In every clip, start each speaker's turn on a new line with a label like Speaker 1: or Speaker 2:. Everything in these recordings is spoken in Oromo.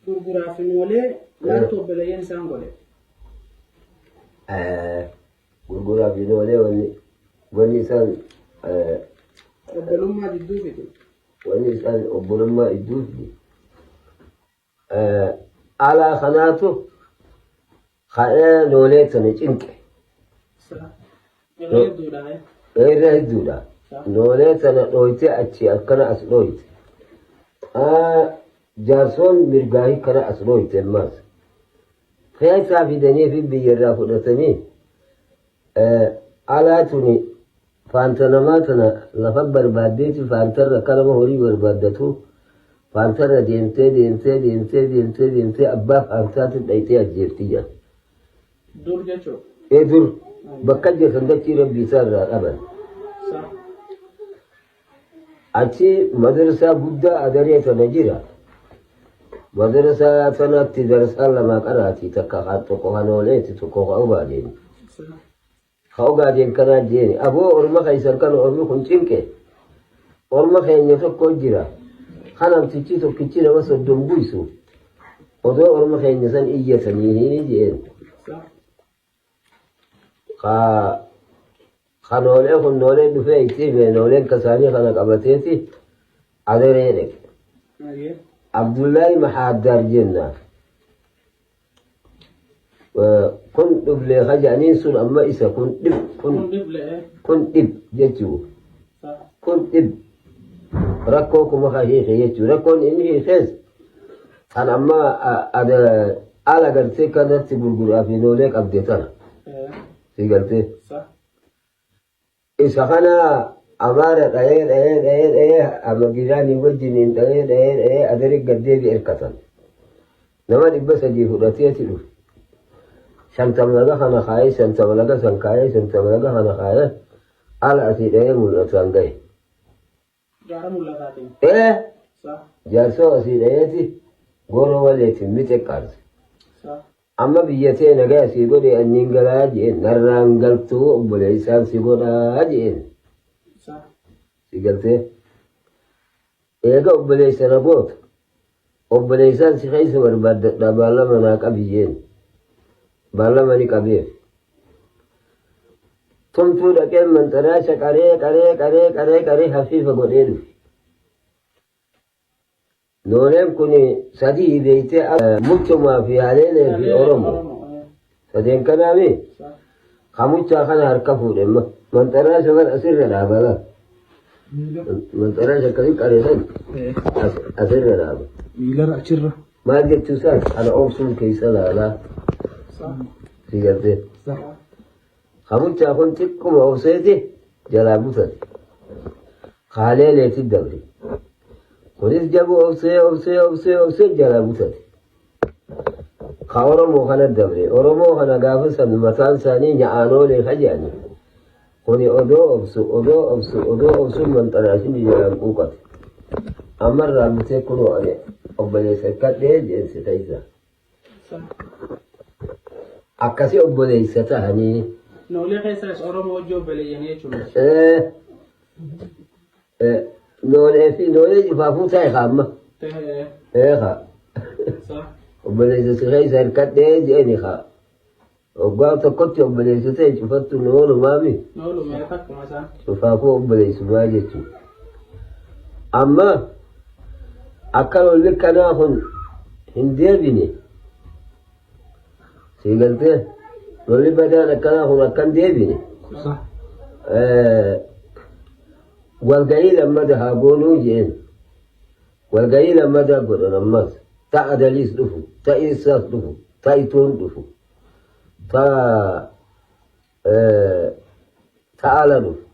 Speaker 1: Gurguraaf noolee laattu obboleeyyan isaan godhe.
Speaker 2: Gurguraaf noolee wanni isaan
Speaker 1: obbolummaa jidduu fide.
Speaker 2: Wanni isaan obbolummaa jidduu fide. Alaa kanaatu ka'ee noolee sana cinqe. Irra hedduudha. Noolee sana dhooytee achi akkana as dhooyte. Jaarsoon mirgaahi kana as dhooyte ammaas. Keessaa fidanii fi biyyarraa fudhatanii alaa tuni faanta namaa tana lafa barbaaddeeti faantarra kanama horii barbaaddatu faantarra deemtee abbaa faantaatti dhaytee ajjeefti jedha.
Speaker 1: Dur jechuudha.
Speaker 2: Dur bakka jeesan dachii rabbii isaa irraa qaban. Achi madarsaa guddaa adaree sana jira. Madarsaa sanatti darsaan lama qaraati takka tokko hanooleeti tokko ka'ubaadeen. Ka'ubaadeen kanaa jeeni aboo orma keessan kan ormi kun cinqe orma keenya tokko jira. Kanamtichi tokkichi nama soddon buisu odoo orma keenya san iyyatanii jeen. Kanoolee kun noolee dhufee itti nooleen kasaanii kana qabateeti adaree dhaqe. Abdullahi Mahaddar jenna. Kun dhuflee hajaniin sun amma isa kun dhib jechuu. Kun dhib rakkoo kuma hiike jechuu. Rakkoon inni hiikees kan amma ala gartee kanatti gurguraa fi noolee qabde tana. Si galtee. Isa kana amaara dhayee amma giraanii wajjiniin dhayee adarii gaddeebi erkatan. Nama 300 fudhateeti dhufe. 50 laga kana kaayee 50 laga san kaayee 50 laga kana kaayee ala asii dhayee mul'atan gahe.
Speaker 1: Jaara mul'ataatiin.
Speaker 2: Jaarsoo asii dhayeeti gooroo waleetiin mixe qaarse. Amma biyyatee nagaa si godhe anniin galaa jeen narraan galtuu obboleessaan si godhaa jeen. Si galtee. Eega obboleessana gootu obboleessaan si keessa barbaaddadha baallama naa qabi jeen. Baallama ni qabeef. Tumtuu dhaqeen manxaraasha qaree hafiifa godhee dhufe. Nooleen kun sadii beeytee muchumaa fi haleelee fi oromoo. Sadeen kanaami kamuchaa kana harka fuudhe manxaraasha kan asirra dhaabala. Manxaraasha akkasii qareessan asirra dhaaba.
Speaker 1: Miilara achirra.
Speaker 2: Maal jechuusaan ana obsuun keessa laalaa. Si galtee. Kamuchaa kun xiqquma obseeti jalaa butate. Haleeleetti dabre. Kunis jabu obsee jalaa butate. Ka Oromoo kana dabre. Oromoo kana gaafa san mataan isaanii nyaanoolee hajaani. Kuni odoo obsu manxaraashin jalaan quuqate. Ammarraa butee kunoo obboleessa kadhee jeensi taisa. Akkasii obboleessa ta'anii.
Speaker 1: Noolee keessaas Oromoo hojii obboleeyyanii jechuudha.
Speaker 2: Noolee ifaafuu ta'e kaamma. Obboleessa si keessa hirkadhee jeeni kaa. Waggaa tokkotti obboleessa ta'e cufattu noolumaami.
Speaker 1: Noolumee takkuma isaan.
Speaker 2: Cufaafuu obboleessumaa jechuudha. Amma akka lolli kanaa kun hin deebine. Si galtee lolli badaan akkanaa kun akkan deebine. Walgahii lammada haa goonuu jeen. Walgahii lammadaa godhan ammas. Ta'a daliis dhufu, ta'a isaas dhufu, ta'a itoon dhufu, ta'a ala dhufu.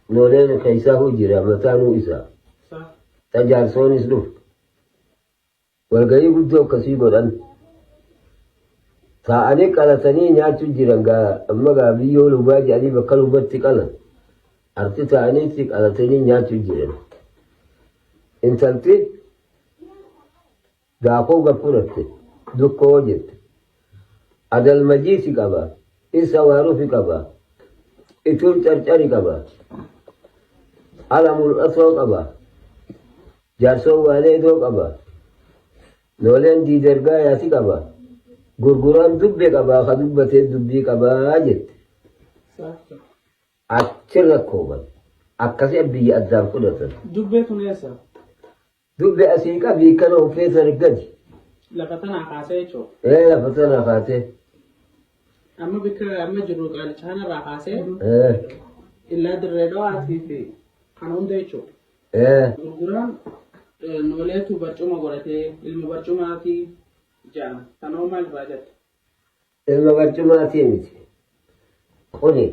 Speaker 2: Nooleen keessaa jira mataanuu isaa. Ta'a jaarsoonis dhufu. Walgahii guddoo akkasii godhan. Taa'anii qalatanii nyaachuu jiran amma biyyoo lubaa jedhanii bakka lubatti qalan. Arti ta'aniitti qalatanii nyaachuu jiran. Intalti daakuu gafuratte dukkoo jette. Adalmajiisi qaba. Isa waaruufi qaba. Ituun carcari qaba. Ala mul'atoo qaba. جارسو والي دو قبا نولين دي درقا ياتي قبا غرغران دبي قبا خدبتي دبي قبا جت أكثر كوبا أكثر بي أدام كلها
Speaker 1: دبي تونيسا
Speaker 2: دبي أسيكا بي كانوا في سرقدي
Speaker 1: لقطنا عقاسي شو
Speaker 2: إيه لقطنا عقاسي
Speaker 1: أما بكرة أما جنود قال كان عقاسي
Speaker 2: إيه
Speaker 1: إلا دريدوا في خانون ديشو
Speaker 2: إيه
Speaker 1: غرغران نوليتو برجوما قرأتي المبرجوما في جام تنوما الراجت
Speaker 2: المبرجوما تيمتي خوني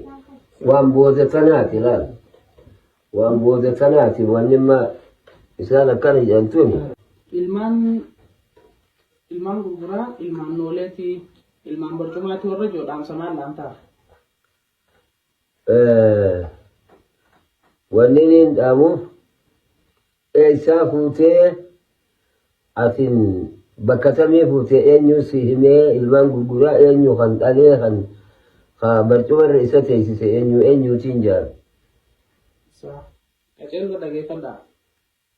Speaker 2: وان بوزة تناتي لا وان بوزة تناتي وانما إسالة كان يجانتوني
Speaker 1: ilmaan gurguraa ilmaan nooleetii ilmaan barcumaati warra jiru dhaamsamaan dhaamtaaf
Speaker 2: wanni niin dhaamuuf eessaa fuutee atin bakka tamii fuutee eenyu si himee ilmaan gurguraa eenyu kan dhalee kan barcumarra isa teessise eenyuutiin jaaru
Speaker 1: qaceello dhageeffadhaa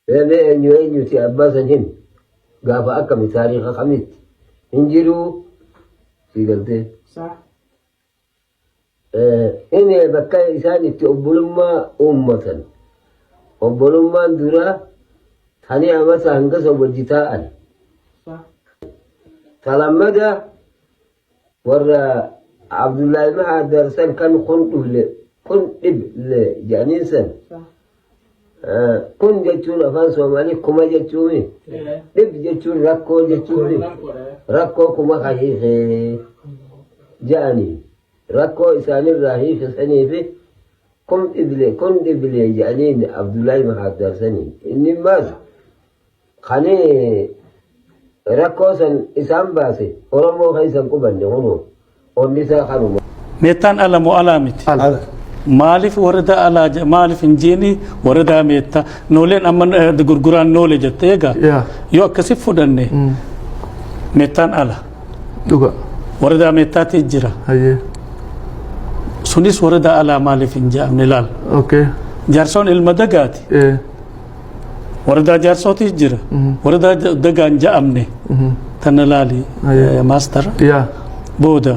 Speaker 2: Bebe eenyuuti abbaa san hin gaafa akkami taariikha kamitti hin jiruu si galtee inni bakka isaan itti obbolummaa uummatan obbolummaan duraa tani amata hangasa wajji taa'an talammada warra abdullaahi mahaa darsan kan kun dhible jedhaniin san kun jechuun afaan Somaalii kuma jechuun dhib jechuun rakkoo jechuun rakkoo kuma hiikee jedhanii rakkoo isaanirraa hiikisanii fi kun dhiblee jedhaniin Abdullaahi Mahaad darsanii inni maal kanii rakkoo san isaan baase Oromoo keessan qubanne hunoo onni isaa kanuma.
Speaker 3: Meettaan ala moo alaa miti? Maaliif warada alaa maaliif hin jeeni warada meetta nooleen amma gurguraan noole jette egaa yoo akkasi fudhanne meettaan ala
Speaker 4: dhuga
Speaker 3: warada meettaati jira sunis warada alaa maaliif hin jaamne laal jaarsoon ilma dagaati warada jaarsooti jira warada dagaan jaamne tana laali maastar booda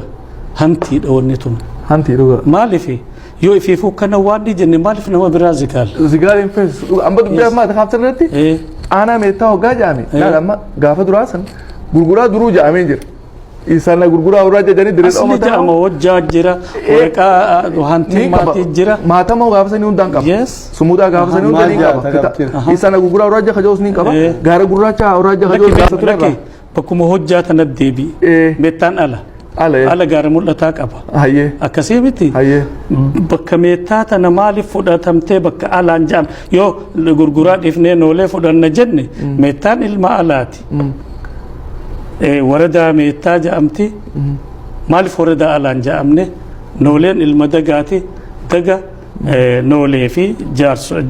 Speaker 3: hantii dhawanne tun
Speaker 4: hantii dhuga
Speaker 3: maaliifi yoo ifiifuu kana waan jenne maaliif nama biraa zigaal
Speaker 4: zigaal hin feesu amma dubbii amma kaaftan irratti aanaa meettaa hoggaa jaame laal amma gaafa duraa san gurguraa duruu jaamee jira isaan gurguraa warraa jajanii dirree
Speaker 3: asli jaama hojjaa jira waraqaa hantii maatii jira
Speaker 4: maatama gaafa sanii hundaan qaba sumudaa gaafa sanii hundaan ni qaba isaan gurguraa warraa jaha joos ni qaba gaara gurraacha warraa jaha joos gaafa ture
Speaker 3: bakkuma hojjaa tana deebi meettaan ala ala gaara mul'ataa qaba akkasii miti bakka meettaa tana maaliif fudhatamtee bakka alaan jaam yoo gurguraa dhiifnee noolee fudhanna jenne meettaan ilma alaati waradaa meettaa jaamti maaliif waradaa alaan jaamne nooleen ilma dagaati daga noolee fi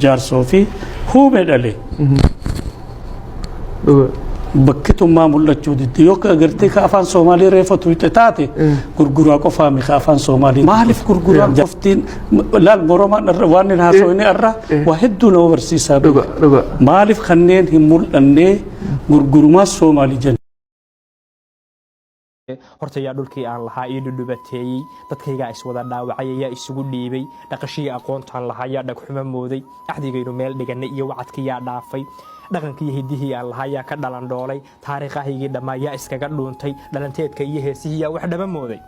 Speaker 3: jaarsoo fi huume dhale bakkitummaa mul'achuu didde yoo agartee ka afaan Soomaalii reeffatu itti taate gurguraa qofaa mi ka afaan Soomaalii maaliif gurguraa qoftiin laal Oromaan waan hin haasawne irra waa hedduu nama barsiisaa maaliif kanneen hin mul'annee gurgurumaa Soomaalii jenna.
Speaker 5: horta yaa dhulkii aan lahaa ii dhudhubateeyey dadkaygaa iswada dhaawacay ayaa isugu dhiibay dhaqashii aqoontaan lahaa yaa dhagxuma mooday axdigaynu meel dhiganay iyo wacadkii yaa dhaafay dhaqankii hidihii aan lahaa yaa ka dhalan dhoolay taariikhahaygii dhammaa yaa iskaga dhuuntay dhalanteedka iyo heesihii yaa wax dhaba mooday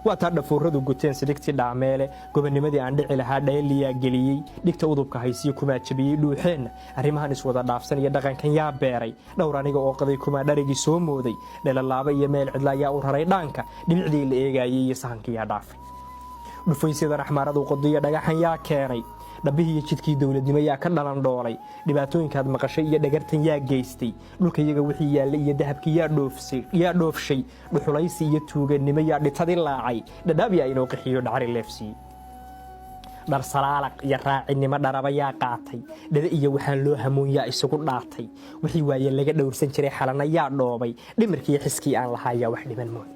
Speaker 5: waa taa dhafuuradu guteen sidigtii dhaameele gobonimadii aan dhici lahaa dhayliyaa geliyey dhigta udubka haysiyo kumaa jabiyey dhuuxeenna arrimahan iswada dhaafsan iyo dhaqankan yaa beeray dhowr aniga oo qaday kumaa dharigii soo mooday dhelalaaba iyo meel cidlaa yaa u raray dhaanka dhibicdii la eegaayey iyo sahankii yaa dhaafay dhufaysyada raxmaaradu qodiyo dhagaxan yaa keenay dhabbihii iyo jidkii dowladnimo yaa ka dhalan dhoolay dhibaatooyinkaad maqashay iyo dhagartan yaa geystay dhulka iyaga wixii yaallay iyo dahabkii yaa dhoofshay dhuxulaysi iyo tuuganimo yaa dhitadi laacay dhadhaab yaa inoo qixiyo dhacri leefsiiyey dhar salaalaq iyo raacinimo dharaba yaa qaatay dhada iyo waxaan loo hamoon yaa isugu dhaatay wixii waaye laga dhowrsan jiray xalana yaa dhoobay dhimarkiiyo xiskii aan lahaa yaa wax dhiman mooy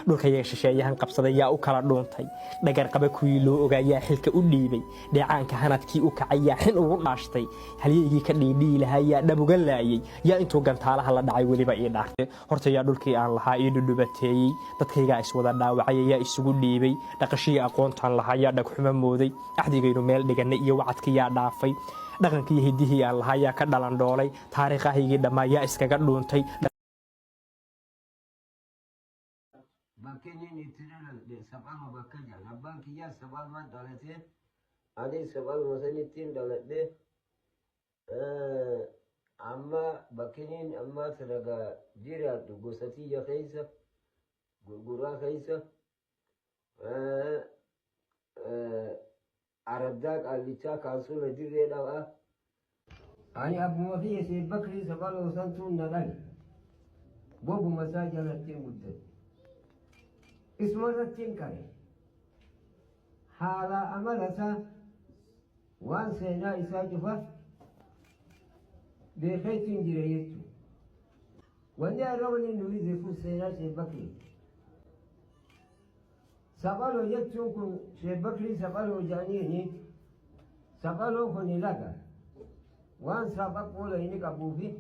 Speaker 5: dhulka yaa shisheeyahan qabsaday yaa u kala dhuuntay dhagar qaba kuwii loo ogaa yaa xilka u dhiibay dheecaanka hanadkii u kacay yaa xin ugu dhaashtay halyeygii ka dhiidhii lahaa yaa dhabuga laayay yaa intuu gantaalaha la dhacay weliba ii dhaartay horta yaa dhulkii aan lahaa ii dhudhubateeyey dadkaygaa iswada dhaawacay yaa isugu dhiibay dhaqashii aqoontaan lahaa yaa dhagxuma mooday axdigaynu meel dhiganay iyo wacadkii yaa dhaafay dhaqankii hiddihii aan lahaa yaa ka dhalan dhoolay taariikhahaygii dhammaa yaa iskaga dhuuntay
Speaker 2: bakkeenya itti dhaladhe saphama bakka jala abbaan kiyyaa saphama dhalatee ani saphama sanittiin dhaladhe amma bakkeeniin ammaa sadaga jiraadhu gosa tiyya keessa gurguraa keessa araddaa qaallichaa kaasula dirree dhabaa ani abbuma kiyya see bakrii saphaloo santuun na dhale bobuma isaa jalattiin guddate ismarrattiin kare haala amalasaa waan seenaa isaa cufa beekaytiin jira jechuudha. Wanni arra waliin nuyi zeefuu seenaa Sheek Bakrii. Saphaloo jechuun kun Sheek Bakrii saphaloo jedhaniini saphaloo kun laga waan saphaphoola inni qabuufi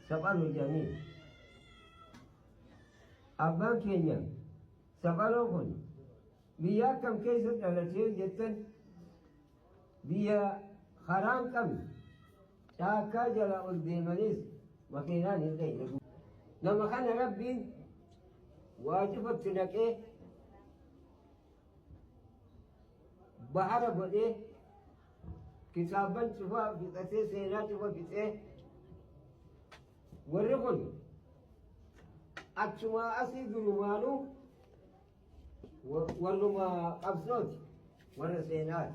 Speaker 2: saphaloo jedhaniini. Abbaan keenya saphaloo kun biyya akkam keessa dhalatee jettan biyya karaan qabne caakkaa jala ol deemanis makiinaan hin dhayne. Nama kana rabbiin waajibatti naqee bahara godhee kitaaban cufaa fixatee seenaa cufa fixee warri kun achumaa asii durumaanuu warruma qabsooti warra seenaati.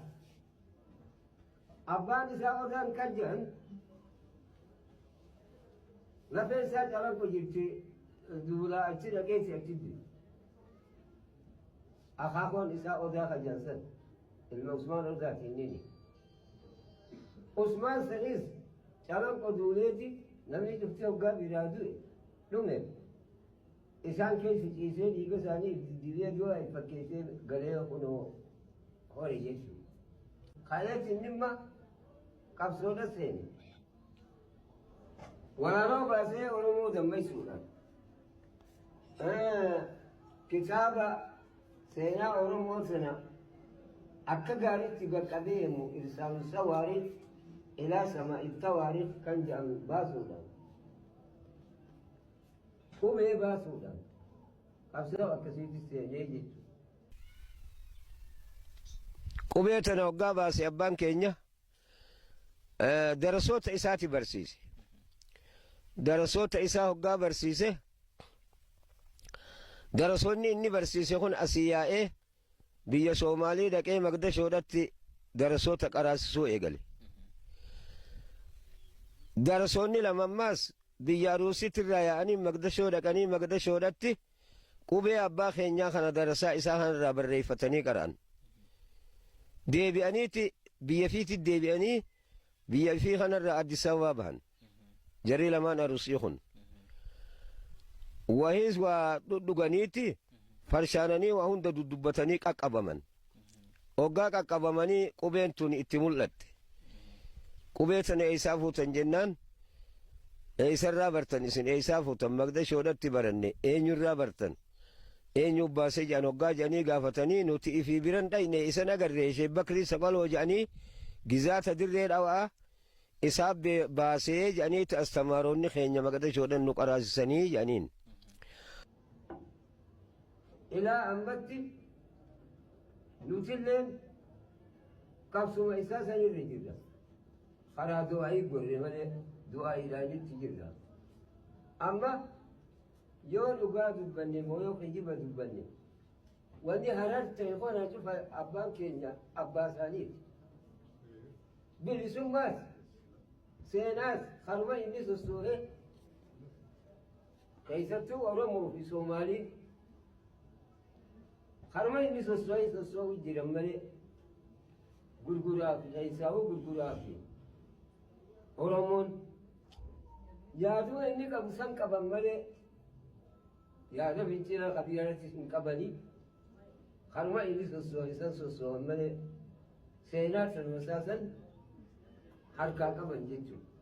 Speaker 2: Abbaan isaa odaan kan jedhan lafeen isaa calanqo jirti duulaa achi dhaqeeti achi jira. Akaakoon isaa odaa kan jansan ilma Usmaan odaati innini. Usmaan sanis calanqo duuleeti namni dhuftee hoggaa biraa du'e dhume. Isaan keessa ciisee dhiiga isaanii dibee du'a fakkeessee galee kunoo hore jechuudha. Kanaaf inni imma qabsoodha seene. Waraanoo baasee Oromoo dammaysuudhaan kitaaba seenaa Oromoo sana akka gaariitti qaqqabee yemmuu irsaalu sawaariif ilaa samaa'i tawaariif kan jedhamu baasuudhaan qubee baasuudhaan qabsoo akkasiitti seenee jechuudha. Qubee tana hoggaa baase abbaan keenya darasoota isaati barsiise. Darasoota isaa hoggaa barsiise darasoonni inni barsiise kun asii yaa'ee biyya Soomaalii dhaqee Magdashoodhatti darasoota qaraasisuu eegale. Darasoonni lamammaas biyya Aruusitti irraa yaa'anii Magdashoo dhaqanii Magdashoodhatti qubee abbaa keenyaa kana darasaa isaa kanarraa barreeffatanii qara'an. Deebi'aniiti biyya fiitti deebi'anii biyya fii kanarraa Addis Ababaa bahan. Jarri lamaan Aruusii kun. Wahiis waa dhudhuganiiti farshaananii waa hunda dudubbatanii qaqqabaman. Hoggaa qaqqabamanii qubeen tun itti mul'atte. Qubee tana eessaa fuutan jennaan eessarraa bartan isin eessaa fuutan Magdashoodhatti baranne eenyurraa bartan eenyu baasee jedhan hoggaa jedhanii gaafatanii nuti ifii biran dhayne isan agarree Sheek Bakrii Saphaloo jedhanii gizaata dirree dhawaa isaa baasee jedhaniiti astamaaroonni keenya Magdashoodhan nu qaraasisanii jedhaniin.
Speaker 6: Ilaa ammatti nutilleen qabsuma isaa sanirra jirra. Karaa du'aa'ii gorre malee du'aa'iidhaanitti jirra. Amma yoo dhugaa dubbanne moo yoo kijiba dubbanne wanni harar ta'e kana cufa abbaan keenya abbaa isaaniiti. Bilisummaas seenaas haruma inni sossoo'ee keessattuu Oromoo fi Soomaalii haruma inni sossoo'u jiran malee gurguraa fi keessaawuu gurguraa fi Oromoon yaaduu inni qabu san qaban malee yaada fincila qabiilatti hin qabanii kanuma inni isan sossoon malee seenaa sanuma isaasan harkaa qaban jechuudha.